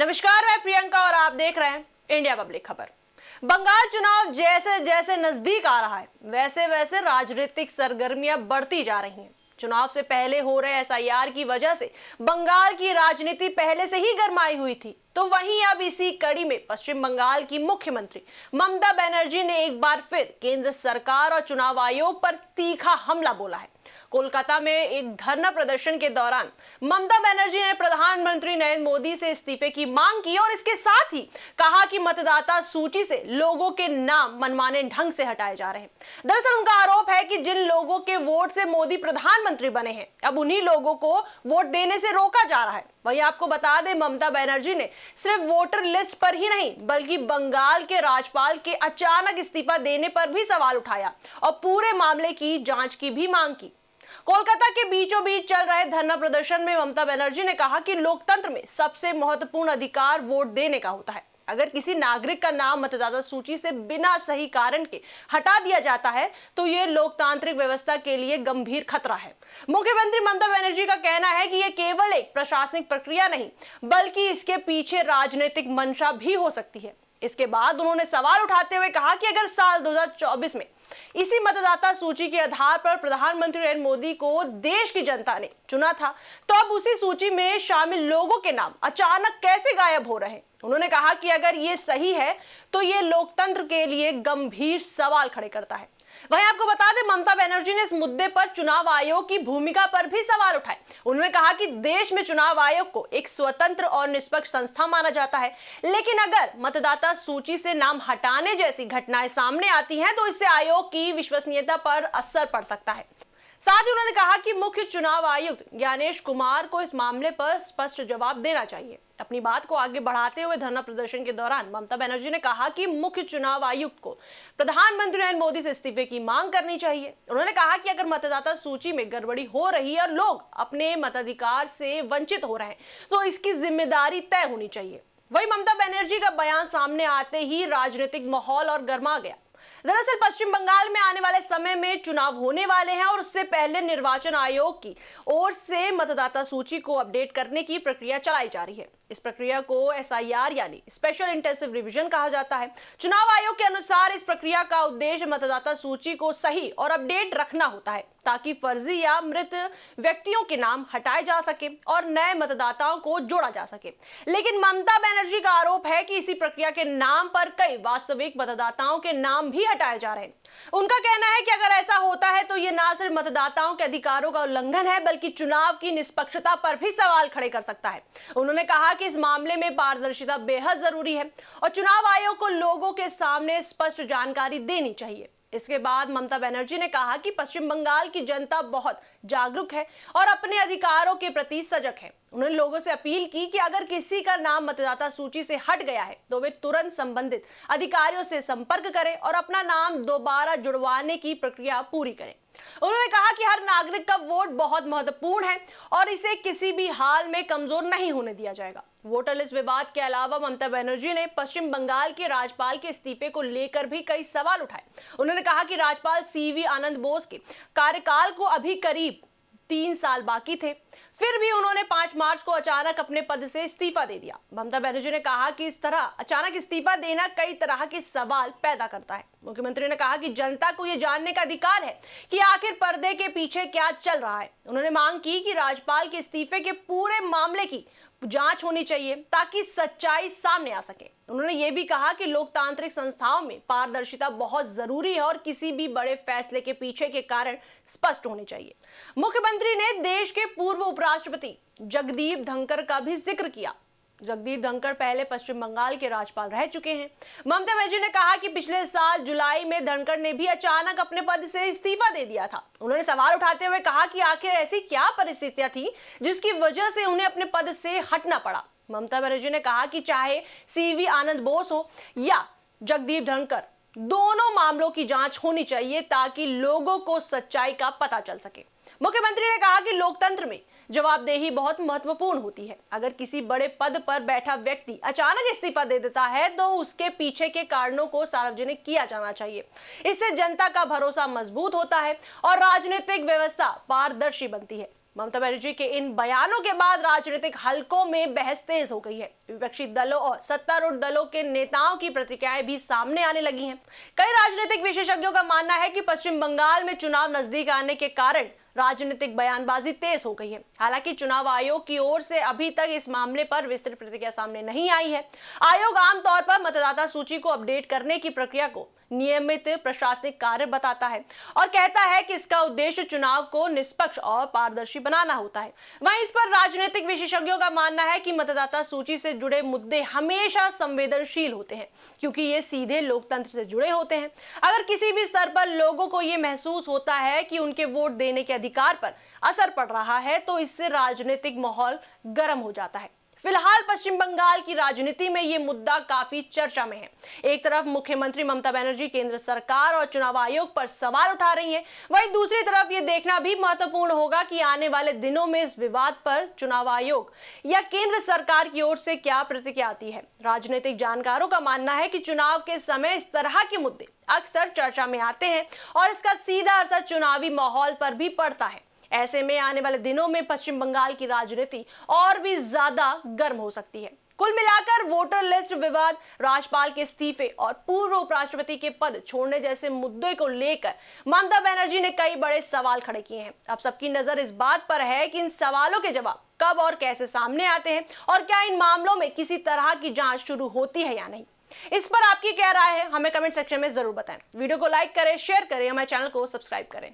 नमस्कार, मैं प्रियंका और आप देख रहे हैं इंडिया पब्लिक खबर। बंगाल चुनाव जैसे जैसे नजदीक आ रहा है वैसे वैसे राजनीतिक सरगर्मियां बढ़ती जा रही हैं। चुनाव से पहले हो रहे एसआईआर की वजह से बंगाल की राजनीति पहले से ही गरमाई हुई थी, तो वहीं अब इसी कड़ी में पश्चिम बंगाल की मुख्यमंत्री ममता बनर्जी ने एक बार फिर केंद्र सरकार और चुनाव आयोग पर तीखा हमला बोला है। कोलकाता में एक धरना प्रदर्शन के दौरान ममता बनर्जी ने प्रधानमंत्री नरेंद्र मोदी से इस्तीफे की मांग की और इसके साथ ही कहा कि मतदाता सूची से लोगों के नाम मनमाने ढंग से हटाए जा रहे हैं। दरअसल उनका आरोप है कि जिन लोगों के वोट से मोदी प्रधानमंत्री बने हैं, अब उन्हीं लोगों को वोट देने से रोका जा रहा है। वहीं आपको बता दें, ममता बनर्जी ने सिर्फ वोटर लिस्ट पर ही नहीं बल्कि बंगाल के राज्यपाल के अचानक इस्तीफा देने पर भी सवाल उठाया और पूरे मामले की जांच की भी मांग की। कोलकाता के बीचों बीच चल रहे धरना प्रदर्शन में ममता बनर्जी ने कहा कि लोकतंत्र में सबसे महत्वपूर्ण अधिकार वोट देने का होता है। अगर किसी नागरिक का नाम मतदाता सूची से बिना सही कारण के हटा दिया जाता है तो ये लोकतांत्रिक व्यवस्था के लिए गंभीर खतरा है। मुख्यमंत्री ममता बनर्जी का कहना है कि यह केवल एक प्रशासनिक प्रक्रिया नहीं बल्कि इसके पीछे राजनीतिक मंशा भी हो सकती है। इसके बाद उन्होंने सवाल उठाते हुए कहा कि अगर साल 2024 में इसी मतदाता सूची के आधार पर प्रधानमंत्री नरेंद्र मोदी को देश की जनता ने चुना था, तो अब उसी सूची में शामिल लोगों के नाम अचानक कैसे गायब हो रहे हैं। उन्होंने कहा कि अगर ये सही है तो ये लोकतंत्र के लिए गंभीर सवाल खड़े करता है। वहीं आपको बता दें, ममता बनर्जी ने इस मुद्दे पर चुनाव आयोग की भूमिका पर भी सवाल उठाए। उन्होंने कहा कि देश में चुनाव आयोग को एक स्वतंत्र और निष्पक्ष संस्था माना जाता है, लेकिन अगर मतदाता सूची से नाम हटाने जैसी घटनाएं सामने आती हैं तो इससे आयोग की विश्वसनीयता पर असर पड़ सकता है। साथ ही उन्होंने कहा कि मुख्य चुनाव आयुक्त ज्ञानेश कुमार को इस मामले पर स्पष्ट जवाब देना चाहिए। अपनी बात को आगे बढ़ाते हुए धरना प्रदर्शन के दौरान ममता बनर्जी ने कहा कि मुख्य चुनाव आयुक्त को प्रधानमंत्री नरेंद्र मोदी से इस्तीफे की मांग करनी चाहिए। उन्होंने कहा कि अगर मतदाता सूची में गड़बड़ी हो रही है और लोग अपने मताधिकार से वंचित हो रहे हैं तो इसकी जिम्मेदारी तय होनी चाहिए। वहीं ममता बनर्जी का बयान सामने आते ही राजनीतिक माहौल और गर्मा गया। दरअसल पश्चिम बंगाल में आने वाले समय में चुनाव होने वाले हैं और उससे पहले निर्वाचन आयोग की ओर से मतदाता सूची को अपडेट करने की प्रक्रिया चलाई जा रही है। इस प्रक्रिया को एसआईआर यानी स्पेशल इंटेंसिव रिवीजन कहा जाता है। चुनाव आयोग के अनुसार इस प्रक्रिया का उद्देश्य मतदाता सूची को सही और अपडेट रखना होता है ताकि फर्जी या मृत व्यक्तियों के नाम हटाए जा सके और नए मतदाताओं को जोड़ा जा सके। लेकिन ममता बनर्जी का आरोप है कि इसी प्रक्रिया के नाम पर कई वास्तविक मतदाताओं के नाम भी हटाए जा रहे हैं। उनका कहना है कि अगर ऐसा होता है तो ये ना सिर्फ मतदाताओं के अधिकारों का उल्लंघन है बल्कि चुनाव की निष्पक्षता पर भी सवाल खड़े कर सकता है। उन्होंने कहा कि इस मामले में पारदर्शिता बेहद जरूरी है और चुनाव आयोग को लोगों के सामने स्पष्ट जानकारी देनी चाहिए। इसके बाद ममता बनर्जी ने कहा कि पश्चिम बंगाल की जनता बहुत जागरूक है और अपने अधिकारों के प्रति सजग है। उन्होंने लोगों से अपील की कि अगर किसी का नाम मतदाता सूची से हट गया है तो वे तुरंत संबंधित अधिकारियों से संपर्क करें और अपना नाम दोबारा जुड़वाने की प्रक्रिया पूरी करें। उन्होंने कहा कि हर नागरिक का वोट बहुत महत्वपूर्ण है और इसे किसी भी हाल में कमजोर नहीं होने दिया जाएगा। वोटर लिस्ट विवाद के अलावा ममता बनर्जी ने पश्चिम बंगाल के राज्यपाल के इस्तीफे को लेकर भी कई सवाल उठाए। उन्होंने कहा कि राज्यपाल सीवी आनंद बोस के कार्यकाल को अभी करीब 3 साल बाकी थे, फिर भी उन्होंने 5 मार्च को अचानक अपने पद से इस्तीफा दे दिया। ममता बनर्जी ने कहा कि इस तरह अचानक इस्तीफा देना कई तरह के सवाल पैदा करता है। मुख्यमंत्री ने कहा कि जनता को यह जानने का अधिकार है कि आखिर पर्दे के पीछे क्या चल रहा है। उन्होंने मांग की कि राज्यपाल के इस्तीफे के पूरे मामले की जांच होनी चाहिए ताकि सच्चाई सामने आ सके। उन्होंने ये भी कहा कि लोकतांत्रिक संस्थाओं में पारदर्शिता बहुत जरूरी है और किसी भी बड़े फैसले के पीछे के कारण स्पष्ट होने चाहिए। मुख्यमंत्री ने देश के पूर्व उपराष्ट्रपति जगदीप धनखड़ का भी जिक्र किया। जगदीप धनखड़ पहले पश्चिम बंगाल के राज्यपाल रह चुके हैं। ममता बनर्जी ने कहा कि पिछले साल जुलाई में धनखड़ ने भी अचानक अपने पद से इस्तीफा दे दिया था। उन्होंने सवाल उठाते हुए कहा कि आखिर ऐसी क्या परिस्थितियां थी जिसकी वजह से उन्हें अपने पद से हटना पड़ा। ममता बनर्जी ने कहा कि चाहे सीवी आनंद बोस हो या जगदीप धनखड़, दोनों मामलों की जांच होनी चाहिए ताकि लोगों को सच्चाई का पता चल सके। मुख्यमंत्री ने कहा कि लोकतंत्र में जवाबदेही बहुत महत्वपूर्ण होती है। अगर किसी बड़े पद पर बैठा व्यक्ति अचानक इस्तीफा दे देता है तो उसके पीछे के कारणों को सार्वजनिक किया जाना चाहिए। इससे जनता का भरोसा मजबूत होता है और राजनीतिक व्यवस्था पारदर्शी बनती है। ममता बनर्जी के इन बयानों के बाद राजनीतिक हलकों में बहस तेज हो गई है। विपक्षी दलों और सत्तारूढ़ दलों के नेताओं की प्रतिक्रियाएं भी सामने आने लगी हैं। कई राजनीतिक विशेषज्ञों का मानना है कि पश्चिम बंगाल में चुनाव नजदीक आने के कारण राजनीतिक बयानबाजी तेज हो गई है। हालांकि चुनाव आयोग की ओर से अभी तक इस मामले पर विस्तृत प्रतिक्रिया सामने नहीं आई है। आयोग आमतौर पर मतदाता सूची को अपडेट करने की प्रक्रिया को नियमित प्रशासनिक कार्य बताता है और कहता है कि इसका उद्देश्य चुनाव को निष्पक्ष और पारदर्शी बनाना होता है। वहीं इस पर राजनीतिक विशेषज्ञों का मानना है कि मतदाता सूची से जुड़े मुद्दे हमेशा संवेदनशील होते हैं, क्योंकि ये सीधे लोकतंत्र से जुड़े होते हैं। अगर किसी भी स्तर पर लोगों को ये महसूस होता है कि उनके वोट देने के अधिकार पर असर पड़ रहा है, तो इससे राजनीतिक माहौल गर्म हो जाता है। फिलहाल पश्चिम बंगाल की राजनीति में यह मुद्दा काफी चर्चा में है। एक तरफ मुख्यमंत्री ममता बनर्जी केंद्र सरकार और चुनाव आयोग पर सवाल उठा रही हैं, वहीं दूसरी तरफ यह देखना भी महत्वपूर्ण होगा कि आने वाले दिनों में इस विवाद पर चुनाव आयोग या केंद्र सरकार की ओर से क्या प्रतिक्रिया आती है। राजनीतिक जानकारों का मानना है कि चुनाव के समय इस तरह के मुद्दे अक्सर चर्चा में आते हैं और इसका सीधा असर चुनावी माहौल पर भी पड़ता है। ऐसे में आने वाले दिनों में पश्चिम बंगाल की राजनीति और भी ज्यादा गर्म हो सकती है। कुल मिलाकर वोटर लिस्ट विवाद, राज्यपाल के इस्तीफे और पूर्व उपराष्ट्रपति के पद छोड़ने जैसे मुद्दे को लेकर ममता बनर्जी ने कई बड़े सवाल खड़े किए हैं। अब सबकी नजर इस बात पर है कि इन सवालों के जवाब कब और कैसे सामने आते हैं और क्या इन मामलों में किसी तरह की जांच शुरू होती है या नहीं। इस पर आपकी क्या राय है, हमें कमेंट सेक्शन में जरूर बताएं। वीडियो को लाइक करें, शेयर करें, हमारे चैनल को सब्सक्राइब करें।